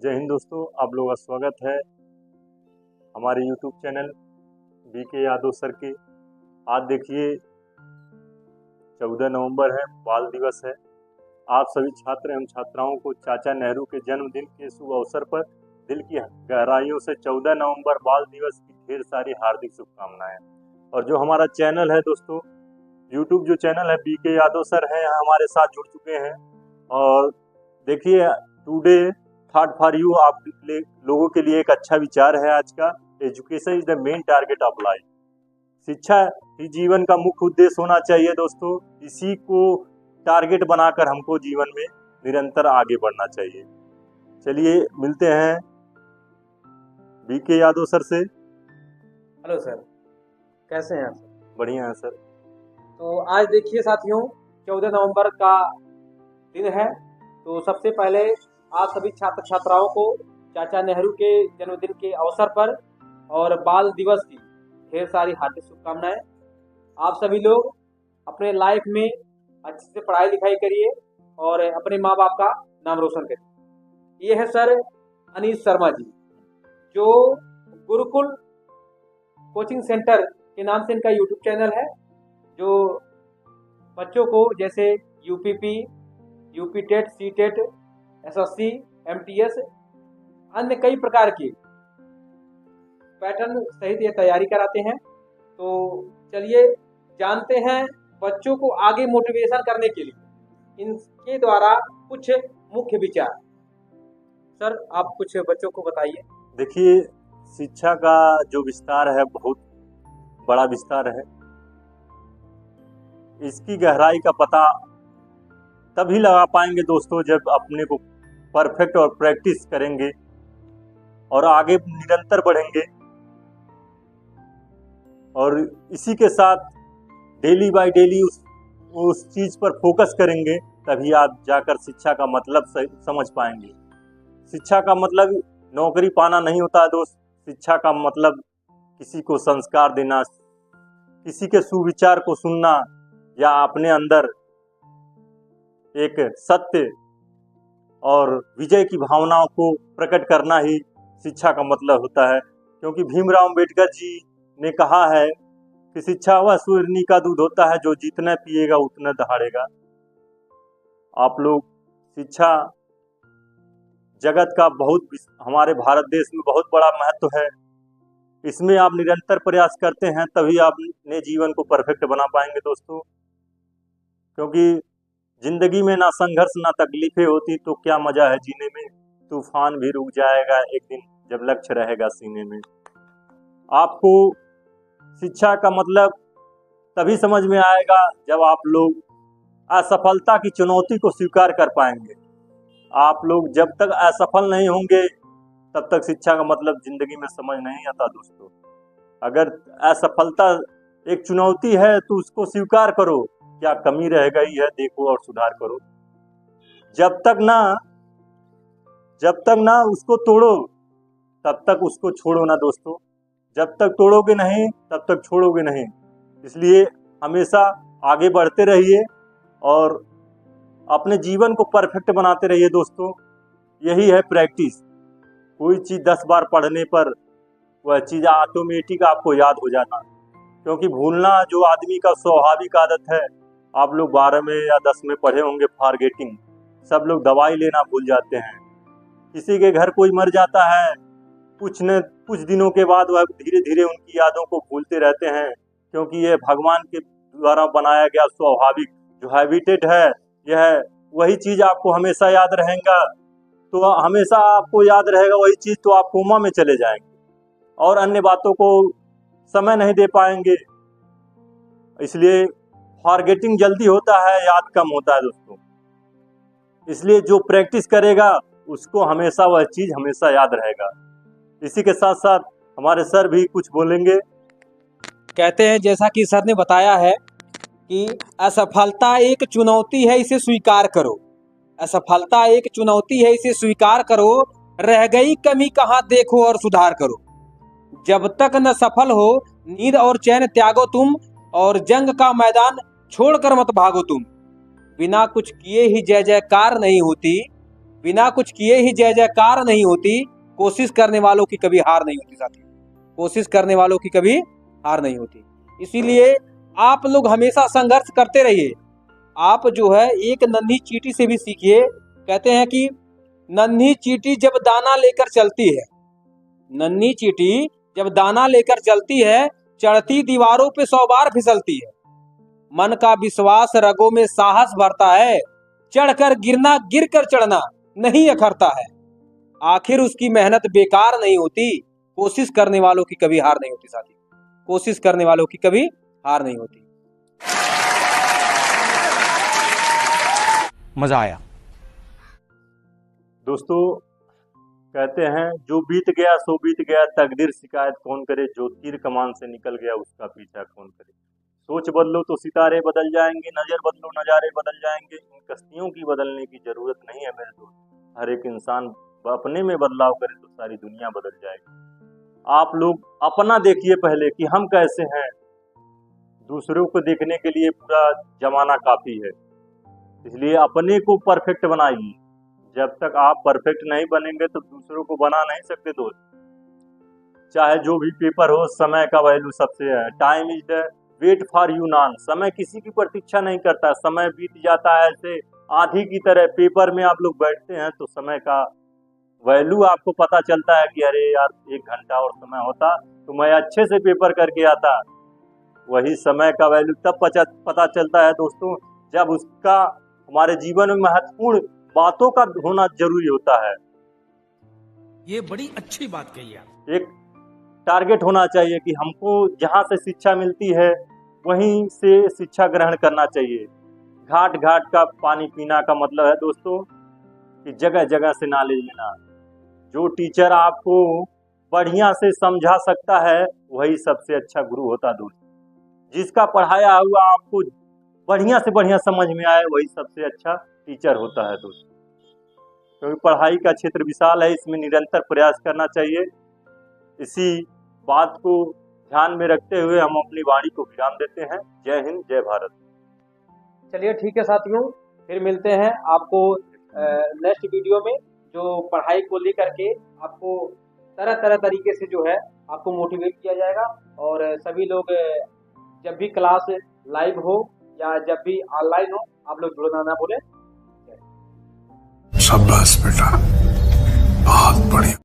जय हिंद दोस्तों, आप लोगों का स्वागत है हमारे YouTube channel BK Yadav sir के। आज देखिए 14 नवंबर है, बाल दिवस है। आप सभी छात्र एवं छात्राओं को चाचा नेहरू के जन्मदिन के शुभ अवसर पर दिल की गहराइयों से 14 नवंबर बाल दिवस की ढेर सारी हार्दिक शुभकामनाएं। और जो हमारा चैनल है दोस्तों, यूट्यूब जो चैनल है BK यादव सर है, हमारे साथ जुड़ चुके हैं। और देखिए टुडे थॉट फॉर यू, आप लोगों के लिए एक अच्छा विचार है आज का। Education is the main target of life. शिक्षा ही जीवन का मुख्य उद्देश्य होना चाहिए दोस्तों। इसी को टारगेट बनाकर हमको जीवन में निरंतर आगे बढ़ना चाहिए। चलिए मिलते हैं BK यादव सर से। हेलो सर, कैसे हैं आप सर? बढ़िया है सर। तो आज देखिए साथियों, 14 नवंबर का दिन है। तो सबसे पहले आप सभी छात्र छात्राओं को चाचा नेहरू के जन्मदिन के अवसर पर और बाल दिवस की ढेर सारी हार्दिक शुभकामनाएं। आप सभी लोग अपने लाइफ में अच्छे से पढ़ाई लिखाई करिए और अपने माँ बाप का नाम रोशन करिए। ये है सर अनीश शर्मा जी, जो गुरुकुल कोचिंग सेंटर के नाम से इनका यूट्यूब चैनल है, जो बच्चों को जैसे UPP, UP TET, CTET, SSC, MTS, अन्य कई प्रकार की पैटर्न सहित ये तैयारी कराते हैं। तो चलिए जानते हैं बच्चों को आगे मोटिवेशन करने के लिए इनके द्वारा कुछ मुख्य विचार। सर आप कुछ बच्चों को बताइए। देखिए शिक्षा का जो विस्तार है बहुत बड़ा विस्तार है। इसकी गहराई का पता तभी लगा पाएंगे दोस्तों जब अपने को परफेक्ट और प्रैक्टिस करेंगे और आगे निरंतर बढ़ेंगे। और इसी के साथ डेली बाय डेली उस चीज पर फोकस करेंगे, तभी आप जाकर शिक्षा का मतलब समझ पाएंगे। शिक्षा का मतलब नौकरी पाना नहीं होता है दोस्त। शिक्षा का मतलब किसी को संस्कार देना, किसी के सुविचार को सुनना, या अपने अंदर एक सत्य और विजय की भावनाओं को प्रकट करना ही शिक्षा का मतलब होता है। क्योंकि भीमराव अंबेडकर जी ने कहा है कि शिक्षा वह सूर्य का दूध होता है जो जितना पिएगा उतना दहाड़ेगा। आप लोग शिक्षा जगत का बहुत, हमारे भारत देश में बहुत बड़ा महत्व है। इसमें आप निरंतर प्रयास करते हैं तभी आप अपने जीवन को परफेक्ट बना पाएंगे दोस्तों। क्योंकि जिंदगी में ना संघर्ष ना तकलीफें होती तो क्या मजा है जीने में। तूफान भी रुक जाएगा एक दिन जब लक्ष्य रहेगा सीने में। आपको शिक्षा का मतलब तभी समझ में आएगा जब आप लोग असफलता की चुनौती को स्वीकार कर पाएंगे। आप लोग जब तक असफल नहीं होंगे तब तक शिक्षा का मतलब जिंदगी में समझ नहीं आता दोस्तों। अगर असफलता एक चुनौती है तो उसको स्वीकार करो, क्या कमी रह गई है देखो और सुधार करो। जब तक ना उसको तोड़ो तब तक उसको छोड़ो ना दोस्तों। जब तक तोड़ोगे नहीं तब तक छोड़ोगे नहीं। इसलिए हमेशा आगे बढ़ते रहिए और अपने जीवन को परफेक्ट बनाते रहिए दोस्तों। यही है प्रैक्टिस। कोई चीज़ 10 बार पढ़ने पर वह चीज़ ऑटोमेटिक आपको याद हो जाना। क्योंकि भूलना जो आदमी का स्वाभाविक आदत है। आप लोग 12 में या 10 में पढ़े होंगे फॉरगेटिंग। सब लोग दवाई लेना भूल जाते हैं। किसी के घर कोई मर जाता है, कुछ दिनों के बाद वह धीरे धीरे उनकी यादों को भूलते रहते हैं। क्योंकि यह भगवान के द्वारा बनाया गया स्वाभाविक जो हैबिटेट है, यह वही चीज़ आपको हमेशा याद रहेगा। तो हमेशा आपको याद रहेगा वही चीज़, तो आप कोमा में चले जाएंगे और अन्य बातों को समय नहीं दे पाएंगे। इसलिए फॉरगेटिंग जल्दी होता है, याद कम होता है दोस्तों। इसलिए जो प्रैक्टिस करेगा उसको हमेशा वह चीज़ हमेशा याद रहेगा। इसी के साथ साथ हमारे सर भी कुछ बोलेंगे। कहते हैं जैसा कि सर ने बताया है कि असफलता एक चुनौती है, इसे स्वीकार करो। असफलता एक चुनौती है, इसे स्वीकार करो। रह गई कमी कहाँ देखो और सुधार करो। जब तक न सफल हो नींद और चैन त्यागो तुम, और जंग का मैदान छोड़कर मत भागो तुम। बिना कुछ किए ही जय जयकार नहीं होती, बिना कुछ किए ही जय जयकार नहीं होती, कोशिश करने वालों की कभी हार नहीं होती साथियों, कोशिश करने वालों की कभी हार नहीं होती। इसीलिए आप लोग हमेशा संघर्ष करते रहिए। आप जो है एक नन्ही चींटी से भी सीखिए। कहते हैं कि नन्ही चींटी जब दाना लेकर चलती है, नन्ही चींटी जब दाना लेकर चलती है, चढ़ती दीवारों पे 100 बार फिसलती है। मन का विश्वास रगों में साहस भरता है, चढ़कर गिरना गिरकर चढ़ना नहीं अखरता है। आखिर उसकी मेहनत बेकार नहीं होती, कोशिश करने वालों की कभी हार नहीं होती साथी, कोशिश करने वालों की कभी हार नहीं होती। मजा आया दोस्तों। कहते हैं जो बीत गया सो बीत गया, तकदीर शिकायत कौन करे, जो तीर कमान से निकल गया उसका पीछा कौन करे। सोच बदलो तो सितारे बदल जाएंगे, नजर बदलो नजारे बदल जाएंगे। इन कश्तियों की बदलने की जरूरत नहीं है मेरे दोस्त। हर एक इंसान अपने में बदलाव करे तो सारी दुनिया बदल जाएगी। आप लोग अपना देखिए पहले कि हम कैसे हैं, दूसरों को देखने के लिए पूरा जमाना काफी है। इसलिए अपने को परफेक्ट बनाइए। जब तक आप परफेक्ट नहीं बनेंगे तो दूसरों को बना नहीं सकते दोस्त। चाहे जो भी पेपर हो, समय का वैल्यू सबसे है। Time is the wait for you none. समय किसी की प्रतीक्षा नहीं करता, समय बीत जाता है ऐसे आंधी की तरह। पेपर में आप लोग बैठते हैं तो समय का वैल्यू आपको पता चलता है कि अरे यार 1 घंटा और समय होता तो मैं अच्छे से पेपर करके आता। वही समय का वैल्यू तब पता चलता है दोस्तों जब उसका हमारे जीवन में महत्वपूर्ण बातों का होना जरूरी होता है। ये बड़ी अच्छी बात कही आप। एक टारगेट होना चाहिए कि हमको जहाँ से शिक्षा मिलती है वहीं से शिक्षा ग्रहण करना चाहिए। घाट घाट का पानी पीना का मतलब है दोस्तों कि जगह जगह से नॉलेज लेना। जो टीचर आपको बढ़िया से समझा सकता है वही सबसे अच्छा गुरु होता है दोस्त। जिसका पढ़ाया हुआ आपको बढ़िया से बढ़िया समझ में आए वही सबसे अच्छा टीचर होता है दोस्त। क्योंकि पढ़ाई का क्षेत्र विशाल है, इसमें निरंतर प्रयास करना चाहिए। इसी बात को ध्यान में रखते हुए हम अपनी वाणी को विराम देते हैं। जय हिंद, जय भारत। चलिए ठीक है साथियों, फिर मिलते हैं आपको नेक्स्ट वीडियो में, जो पढ़ाई को लेकर के आपको तरह तरह तरीके से जो है आपको मोटिवेट किया जाएगा। और सभी लोग जब भी क्लास लाइव हो या जब भी ऑनलाइन हो, आप लोग जुड़ना ना भूलें। शाबाश बेटा, बहुत बढ़िया।